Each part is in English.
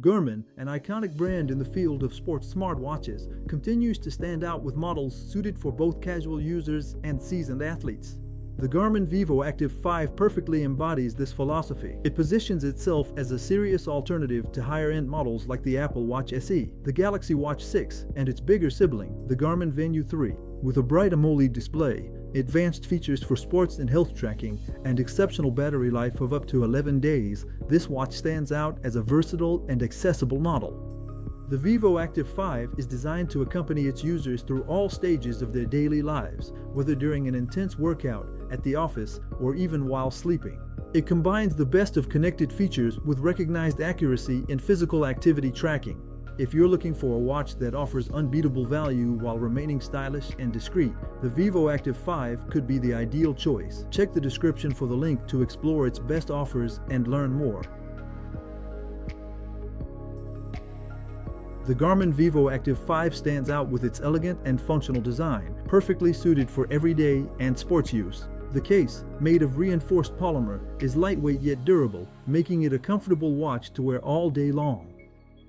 Garmin, an iconic brand in the field of sports smartwatches, continues to stand out with models suited for both casual users and seasoned athletes. The Garmin Vivoactive 5 perfectly embodies this philosophy. It positions itself as a serious alternative to higher-end models like the Apple Watch SE, the Galaxy Watch 6, and its bigger sibling, the Garmin Venu 3. With a bright AMOLED display, advanced features for sports and health tracking, and exceptional battery life of up to 11 days, this watch stands out as a versatile and accessible model. The Vivoactive 5 is designed to accompany its users through all stages of their daily lives, whether during an intense workout, at the office, or even while sleeping. It combines the best of connected features with recognized accuracy in physical activity tracking. If you're looking for a watch that offers unbeatable value while remaining stylish and discreet, the Vivoactive 5 could be the ideal choice. Check the description for the link to explore its best offers and learn more. The Garmin Vivoactive 5 stands out with its elegant and functional design, perfectly suited for everyday and sports use. The case, made of reinforced polymer, is lightweight yet durable, making it a comfortable watch to wear all day long.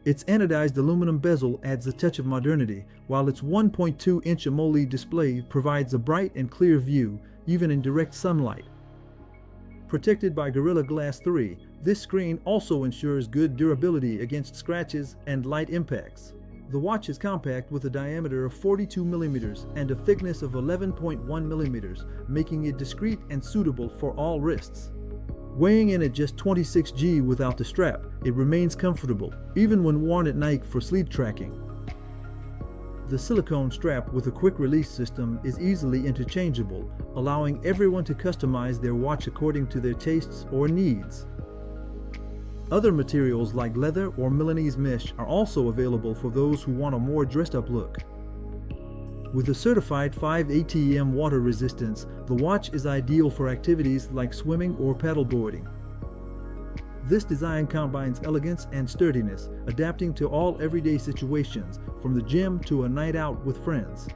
Its anodized aluminum bezel adds a touch of modernity, while its 1.2-inch AMOLED display provides a bright and clear view, even in direct sunlight. Protected by Gorilla Glass 3, this screen also ensures good durability against scratches and light impacts. The watch is compact with a diameter of 42 mm and a thickness of 11.1 mm, making it discreet and suitable for all wrists. Weighing in at just 26 g without the strap, it remains comfortable, even when worn at night for sleep tracking. The silicone strap with a quick-release system is easily interchangeable, allowing everyone to customize their watch according to their tastes or needs. Other materials like leather or Milanese mesh are also available for those who want a more dressed-up look. With a certified 5 ATM water resistance, the watch is ideal for activities like swimming or paddleboarding. This design combines elegance and sturdiness, adapting to all everyday situations, from the gym to a night out with friends.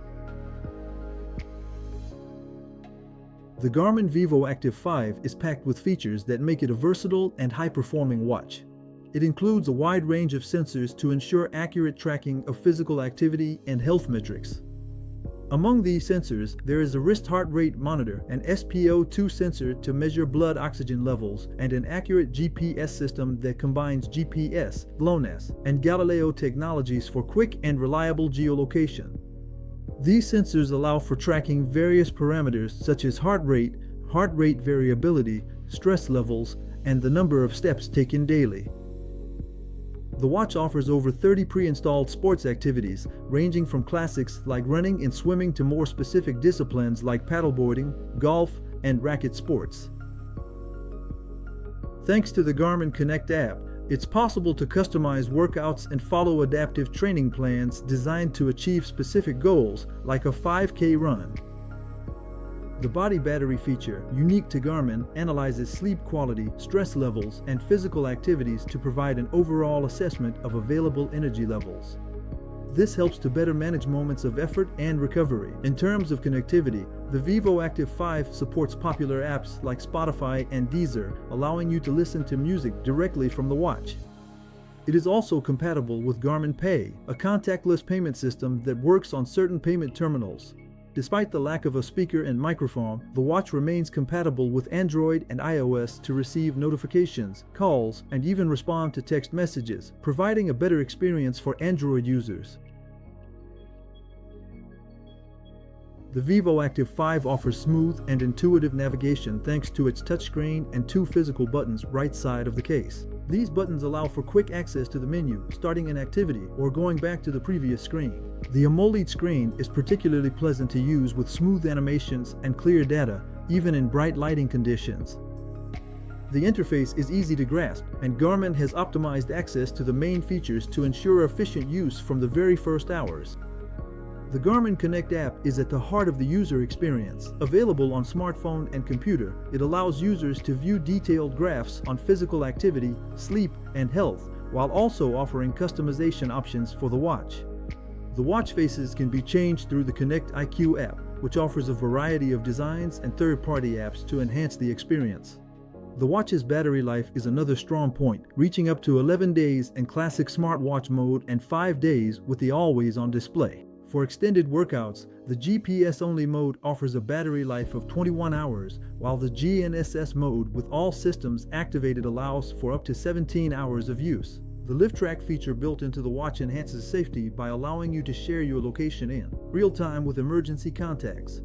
The Garmin Vivoactive 5 is packed with features that make it a versatile and high-performing watch. It includes a wide range of sensors to ensure accurate tracking of physical activity and health metrics. Among these sensors, there is a wrist heart rate monitor, an SpO2 sensor to measure blood oxygen levels, and an accurate GPS system that combines GPS, GLONASS, and Galileo technologies for quick and reliable geolocation. These sensors allow for tracking various parameters such as heart rate variability, stress levels, and the number of steps taken daily. The watch offers over 30 pre-installed sports activities, ranging from classics like running and swimming to more specific disciplines like paddleboarding, golf, and racket sports. Thanks to the Garmin Connect app, it's possible to customize workouts and follow adaptive training plans designed to achieve specific goals, like a 5K run. The body battery feature, unique to Garmin, analyzes sleep quality, stress levels, and physical activities to provide an overall assessment of available energy levels. This helps to better manage moments of effort and recovery. In terms of connectivity, the Vivoactive 5 supports popular apps like Spotify and Deezer, allowing you to listen to music directly from the watch. It is also compatible with Garmin Pay, a contactless payment system that works on certain payment terminals. Despite the lack of a speaker and microphone, the watch remains compatible with Android and iOS to receive notifications, calls, and even respond to text messages, providing a better experience for Android users. The Vivoactive 5 offers smooth and intuitive navigation thanks to its touchscreen and 2 physical buttons right side of the case. These buttons allow for quick access to the menu, starting an activity, or going back to the previous screen. The AMOLED screen is particularly pleasant to use with smooth animations and clear data, even in bright lighting conditions. The interface is easy to grasp, and Garmin has optimized access to the main features to ensure efficient use from the very first hours. The Garmin Connect app is at the heart of the user experience. Available on smartphone and computer, it allows users to view detailed graphs on physical activity, sleep, and health, while also offering customization options for the watch. The watch faces can be changed through the Connect IQ app, which offers a variety of designs and third-party apps to enhance the experience. The watch's battery life is another strong point, reaching up to 11 days in classic smartwatch mode and 5 days with the always-on display. For extended workouts, the GPS-only mode offers a battery life of 21 hours, while the GNSS mode with all systems activated allows for up to 17 hours of use. The Live Track feature built into the watch enhances safety by allowing you to share your location in real time with emergency contacts.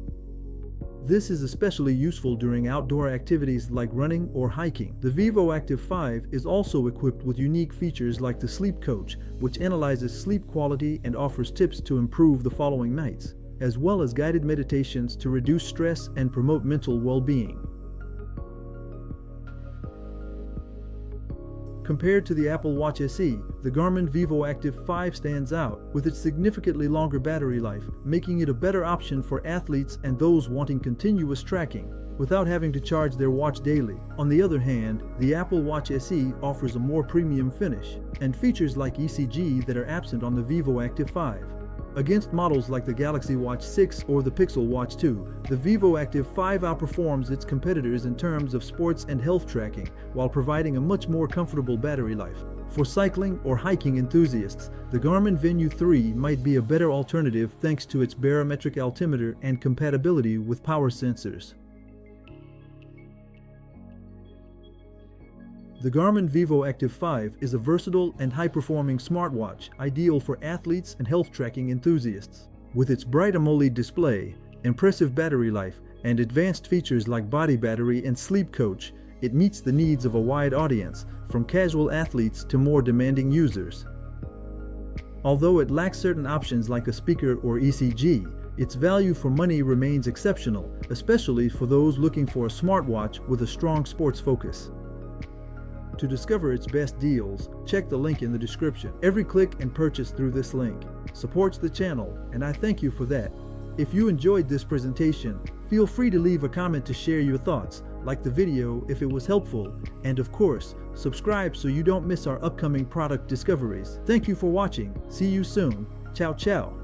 This is especially useful during outdoor activities like running or hiking. The Vivoactive 5 is also equipped with unique features like the Sleep Coach, which analyzes sleep quality and offers tips to improve the following nights, as well as guided meditations to reduce stress and promote mental well-being. Compared to the Apple Watch SE, the Garmin Vivoactive 5 stands out with its significantly longer battery life, making it a better option for athletes and those wanting continuous tracking without having to charge their watch daily. On the other hand, the Apple Watch SE offers a more premium finish and features like ECG that are absent on the Vivoactive 5. Against models like the Galaxy Watch 6 or the Pixel Watch 2, the Vivoactive 5 outperforms its competitors in terms of sports and health tracking, while providing a much more comfortable battery life. For cycling or hiking enthusiasts, the Garmin Venu 3 might be a better alternative thanks to its barometric altimeter and compatibility with power sensors. The Garmin Vivoactive 5 is a versatile and high-performing smartwatch ideal for athletes and health tracking enthusiasts. With its bright AMOLED display, impressive battery life, and advanced features like body battery and sleep coach, it meets the needs of a wide audience, from casual athletes to more demanding users. Although it lacks certain options like a speaker or ECG, its value for money remains exceptional, especially for those looking for a smartwatch with a strong sports focus. To discover its best deals, check the link in the description. Every click and purchase through this link supports the channel, and I thank you for that. If you enjoyed this presentation, feel free to leave a comment to share your thoughts, like the video if it was helpful, and of course, subscribe so you don't miss our upcoming product discoveries. Thank you for watching. See you soon. Ciao ciao.